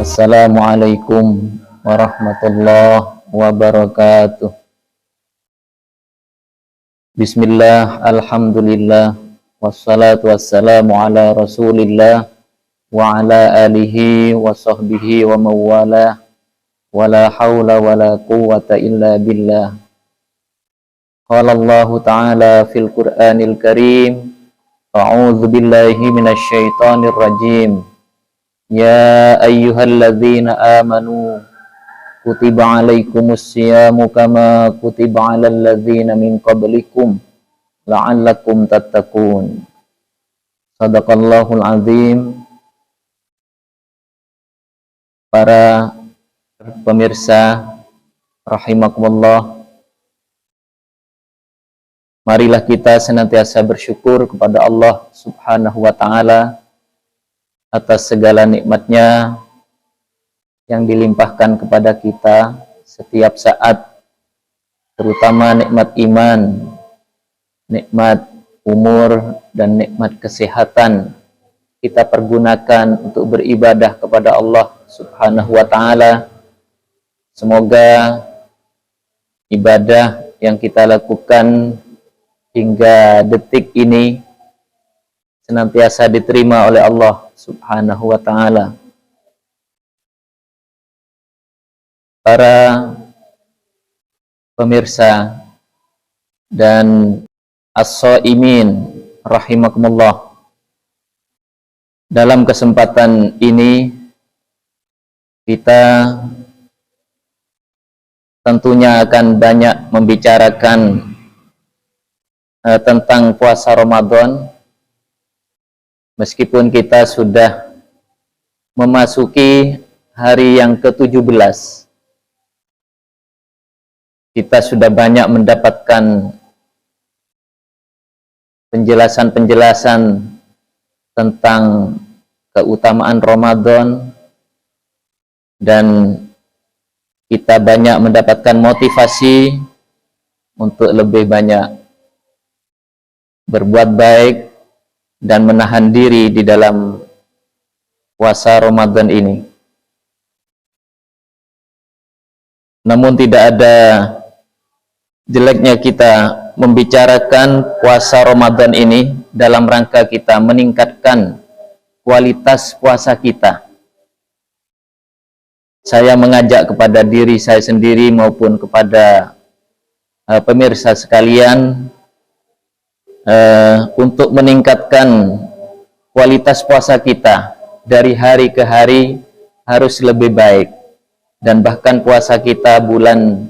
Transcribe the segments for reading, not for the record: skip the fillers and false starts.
Assalamualaikum warahmatullahi wabarakatuh. Bismillah, alhamdulillah, wassalatu wassalamu ala rasulillah wa ala alihi wa sahbihi wa mawala, wa la hawla wa la quwwata illa billah. Qala Allah ta'ala fil Qur'anil Karim, a'udzu billahi minasy syaithanir rajim. Ya ayyuhalladzina amanu kutiba alaikumus siyamu kama kutiba alal ladzina min qablikum la'allakum tattaqun. Shadaqallahul azim. Para pemirsa rahimakumullah, marilah kita senantiasa bersyukur kepada Allah Subhanahu wa ta'ala atas segala nikmatnya yang dilimpahkan kepada kita setiap saat, terutama nikmat iman, nikmat umur, dan nikmat kesehatan kita pergunakan untuk beribadah kepada Allah Subhanahu wa ta'ala. Semoga ibadah yang kita lakukan hingga detik ini senantiasa diterima oleh Allah Subhanahu wa ta'ala. Para pemirsa dan as-shaimin rahimakumullah, dalam kesempatan ini kita tentunya akan banyak membicarakan tentang puasa Ramadan. Meskipun kita sudah memasuki hari yang ke-17, kita sudah banyak mendapatkan penjelasan-penjelasan tentang keutamaan Ramadan, dan kita banyak mendapatkan motivasi untuk lebih banyak berbuat baik dan menahan diri di dalam puasa Ramadan ini. Namun tidak ada jeleknya kita membicarakan puasa Ramadan ini dalam rangka kita meningkatkan kualitas puasa kita. Saya mengajak kepada diri saya sendiri maupun kepada pemirsa sekalian untuk meningkatkan kualitas puasa kita dari hari ke hari harus lebih baik, dan bahkan puasa kita bulan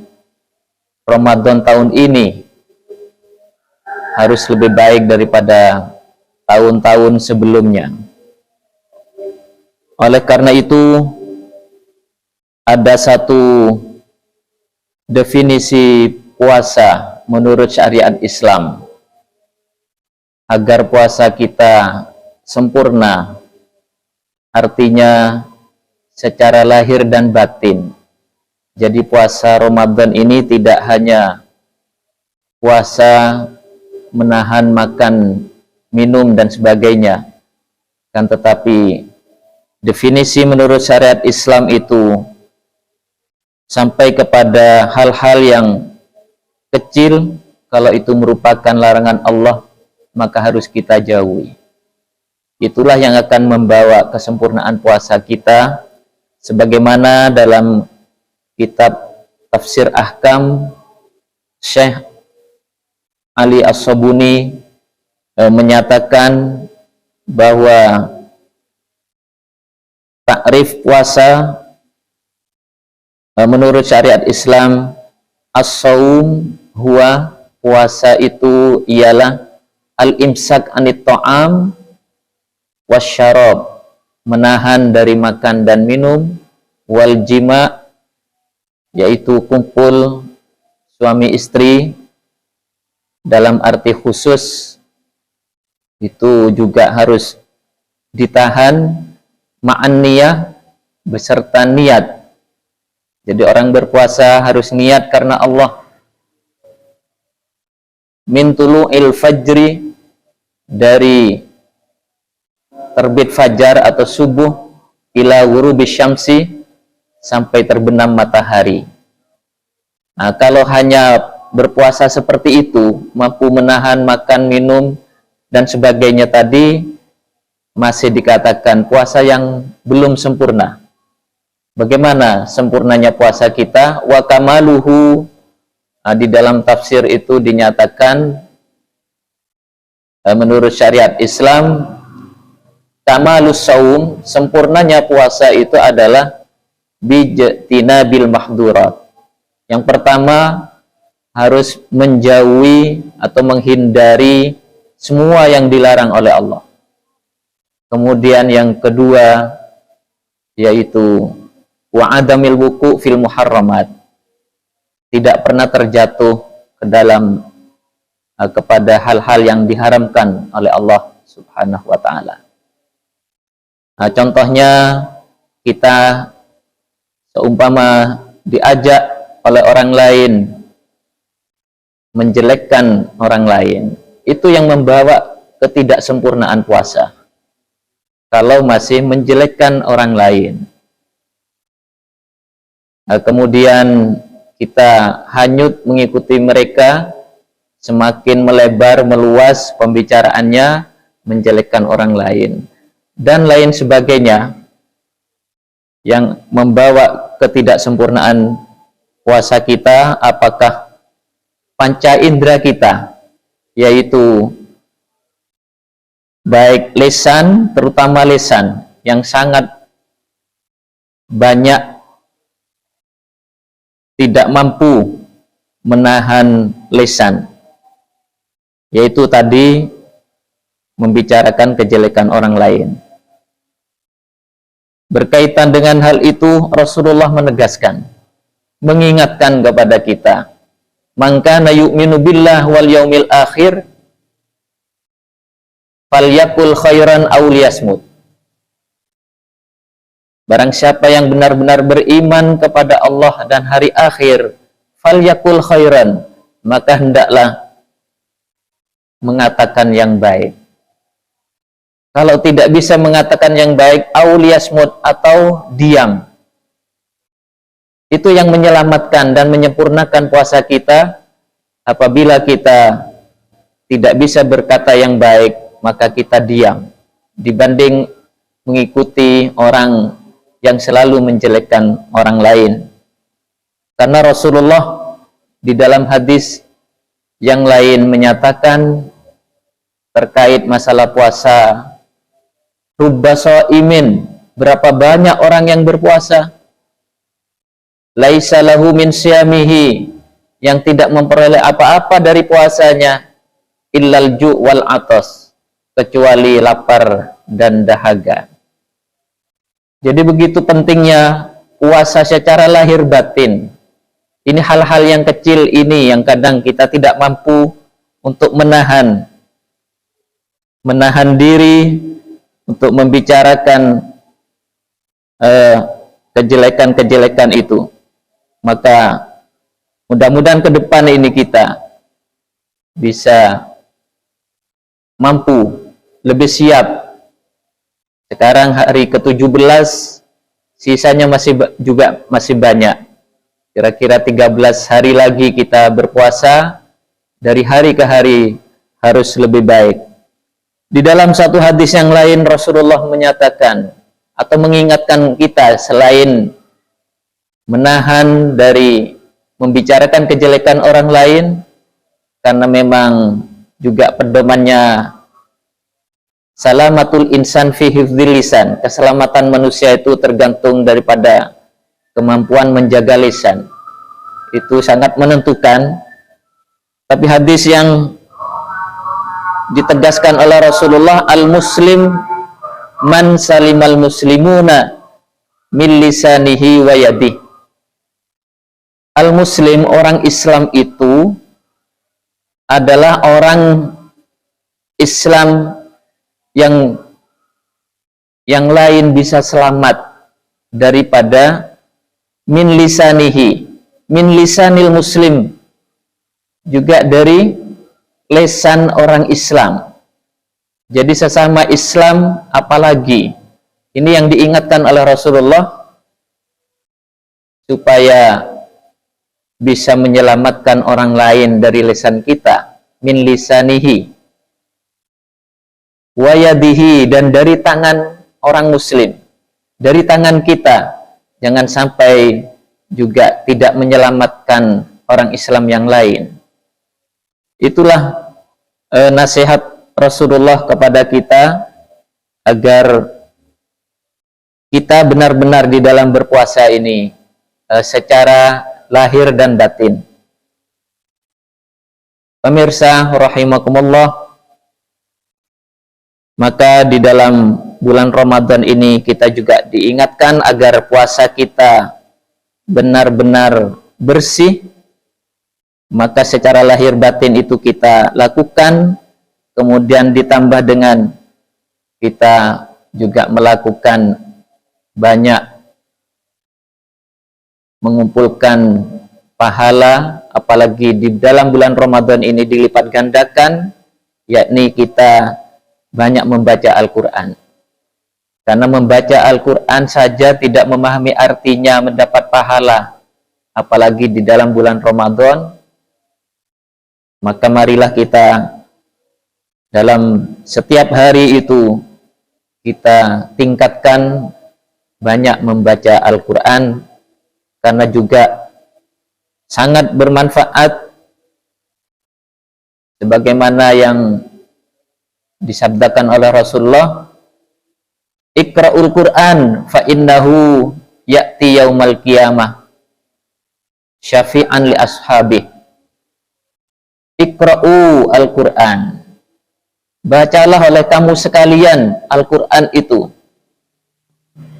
Ramadan tahun ini harus lebih baik daripada tahun-tahun sebelumnya. Oleh karena itu, ada satu definisi puasa menurut syariat Islam. Agar puasa kita sempurna, artinya secara lahir dan batin. Jadi puasa Ramadan ini tidak hanya puasa menahan makan, minum, dan sebagainya, kan tetapi definisi menurut syariat Islam itu sampai kepada hal-hal yang kecil. Kalau itu merupakan larangan Allah, maka harus kita jauhi. Itulah yang akan membawa kesempurnaan puasa kita, sebagaimana dalam kitab Tafsir Ahkam Syekh Ali As-Sabuni menyatakan bahwa takrif puasa menurut syariat Islam, as-saum huwa, puasa itu ialah al-imsak anit ta'am wasyarab, menahan dari makan dan minum, wal jima, yaitu kumpul suami istri dalam arti khusus, itu juga harus ditahan, ma'an niyah, beserta niat. Jadi orang berpuasa harus niat karena Allah. Min tulu'il fajri, dari terbit fajar atau subuh, ila ghurubi syamsi, sampai terbenam matahari. Nah, kalau hanya berpuasa seperti itu, mampu menahan makan, minum, dan sebagainya tadi, masih dikatakan puasa yang belum sempurna. Bagaimana sempurnanya puasa kita? Wa kamaluhu, nah, di dalam tafsir itu dinyatakan menurut syariat Islam, kamalus saum, sempurnanya puasa itu adalah bijtinabil mahdurat. Yang pertama, harus menjauhi atau menghindari semua yang dilarang oleh Allah. Kemudian yang kedua, yaitu wa adamil wuku fil muharramat, tidak pernah terjatuh ke dalam kepada hal-hal yang diharamkan oleh Allah Subhanahu wa ta'ala. Nah, contohnya kita seumpama diajak oleh orang lain menjelekkan orang lain, itu yang membawa ketidaksempurnaan puasa. Kalau masih menjelekkan orang lain, nah, kemudian kita hanyut mengikuti mereka, semakin melebar, meluas pembicaraannya, menjelekkan orang lain, dan lain sebagainya, yang membawa ketidaksempurnaan puasa kita. Apakah panca indera kita, yaitu baik lisan, terutama lisan yang sangat banyak tidak mampu menahan lisan, yaitu tadi membicarakan kejelekan orang lain. Berkaitan dengan hal itu, Rasulullah menegaskan, mengingatkan kepada kita, man kana yu'minu billah wal yaumil akhir falyakul khairan aw liyasmut. Barang siapa yang benar-benar beriman kepada Allah dan hari akhir, falyakul khairan, maka hendaklah mengatakan yang baik. Kalau tidak bisa mengatakan yang baik, aw liyasmut, atau diam. Itu yang menyelamatkan dan menyempurnakan puasa kita. Apabila kita tidak bisa berkata yang baik, maka kita diam, dibanding mengikuti orang yang selalu menjelekkan orang lain. Karena Rasulullah di dalam hadis yang lain menyatakan terkait masalah puasa, rubba shaimin, berapa banyak orang yang berpuasa, laisa lahu min siyamihi, yang tidak memperoleh apa-apa dari puasanya, illal ju' wal atas, kecuali lapar dan dahaga. Jadi begitu pentingnya puasa secara lahir batin. Ini hal-hal yang kecil ini yang kadang kita tidak mampu untuk menahan diri untuk membicarakan kejelekan-kejelekan itu. Maka mudah-mudahan ke depan ini kita bisa mampu lebih siap. Sekarang hari ke-17, sisanya masih banyak. Kira-kira 13 hari lagi kita berpuasa. Dari hari ke hari harus lebih baik. Di dalam satu hadis yang lain, Rasulullah menyatakan atau mengingatkan kita, selain menahan dari membicarakan kejelekan orang lain, karena memang juga pedomannya salamatul insan fi hifdzil lisan, keselamatan manusia itu tergantung daripada kemampuan menjaga lisan. Itu sangat menentukan. Tapi hadis yang ditegaskan oleh Rasulullah, al-muslim man salimal muslimuna min lisanihi wa yadihi. Al-muslim, orang Islam itu adalah orang Islam yang lain bisa selamat daripada min lisanihi, min lisanil muslim, juga dari lisan orang Islam. Jadi sesama Islam, apalagi Ini yang diingatkan oleh Rasulullah supaya bisa menyelamatkan orang lain dari lisan kita, min lisanihi wa yadihi, dan dari tangan orang muslim, dari tangan kita. Jangan sampai juga tidak menyelamatkan orang Islam yang lain. Itulah nasihat Rasulullah kepada kita agar kita benar-benar di dalam berpuasa ini secara lahir dan batin. Pemirsa rahimakumullah, maka di dalam bulan Ramadan ini kita juga diingatkan agar puasa kita benar-benar bersih. Maka secara lahir batin itu kita lakukan, kemudian ditambah dengan kita juga melakukan banyak mengumpulkan pahala, apalagi di dalam bulan Ramadan ini dilipat gandakan, yakni kita banyak membaca Al-Quran. Karena membaca Al-Quran saja tidak memahami artinya mendapat pahala, apalagi di dalam bulan Ramadan. Maka marilah kita dalam setiap hari itu kita tingkatkan banyak membaca Al-Quran, karena juga sangat bermanfaat sebagaimana yang disabdakan oleh Rasulullah, Iqra'ul Qur'an fa innahu ya'ti yaumal qiyamah syafi'an li ashabih. Iqra'u Al-Qur'an, bacalah oleh kamu sekalian Al-Qur'an itu.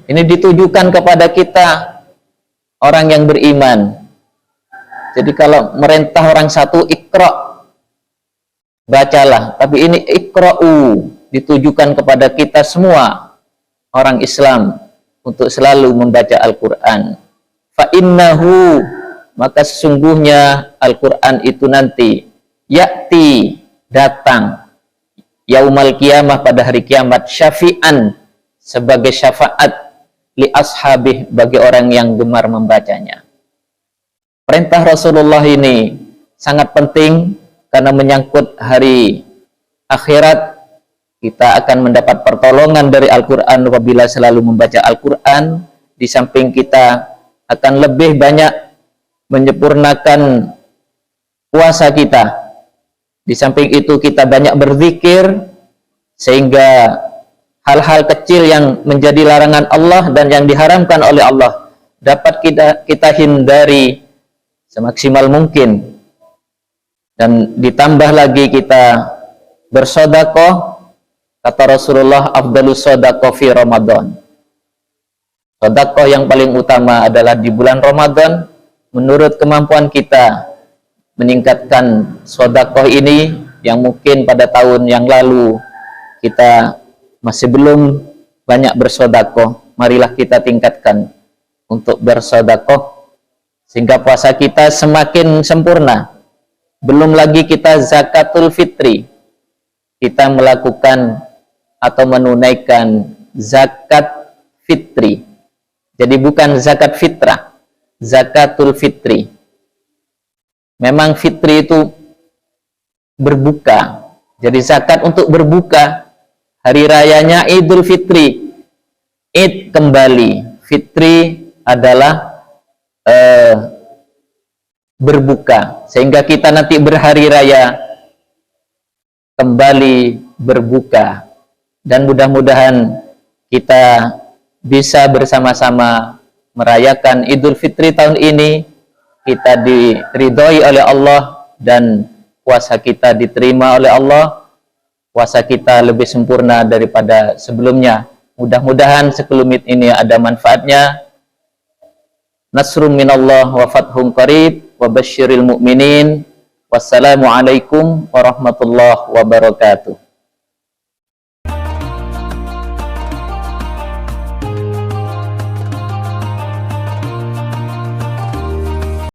Ini ditujukan kepada kita, orang yang beriman. Jadi kalau merintah orang satu, Iqra', bacalah. Tapi ini Iqra'u, ditujukan kepada kita semua orang Islam untuk selalu membaca Al-Quran. Fa innahu, maka sesungguhnya Al-Quran itu nanti ya'ti, datang, yaumal qiyamah, pada hari kiamat, syafi'an, sebagai syafaat, li ashabih, bagi orang yang gemar membacanya. Perintah Rasulullah ini sangat penting karena menyangkut hari akhirat. Kita akan mendapat pertolongan dari Al-Quran apabila selalu membaca Al-Quran. Di samping kita akan lebih banyak menyempurnakan puasa kita. Di samping itu kita banyak berzikir, sehingga hal-hal kecil yang menjadi larangan Allah dan yang diharamkan oleh Allah dapat kita hindari semaksimal mungkin. Dan ditambah lagi kita bersedekah. Kata Rasulullah, afdalus sedekah fi Ramadan. Sedekah yang paling utama adalah di bulan Ramadan. Menurut kemampuan kita meningkatkan sedekah ini, yang mungkin pada tahun yang lalu kita masih belum banyak bersedekah, marilah kita tingkatkan untuk bersedekah sehingga puasa kita semakin sempurna. Belum lagi kita zakatul fitri, kita melakukan atau menunaikan zakat fitri. Jadi bukan zakat fitrah, zakatul fitri. Memang fitri itu berbuka, jadi zakat untuk berbuka. Hari rayanya Idul Fitri, Id kembali, Fitri adalah berbuka, sehingga kita nanti berhari raya kembali berbuka. Dan mudah-mudahan kita bisa bersama-sama merayakan Idul Fitri tahun ini, kita diridhoi oleh Allah dan puasa kita diterima oleh Allah. Puasa kita lebih sempurna daripada sebelumnya. Mudah-mudahan sekelumit ini ada manfaatnya. Nasrum minallah wa fathun qarib wa basyiril mu'minin. Wassalamualaikum warahmatullahi wabarakatuh.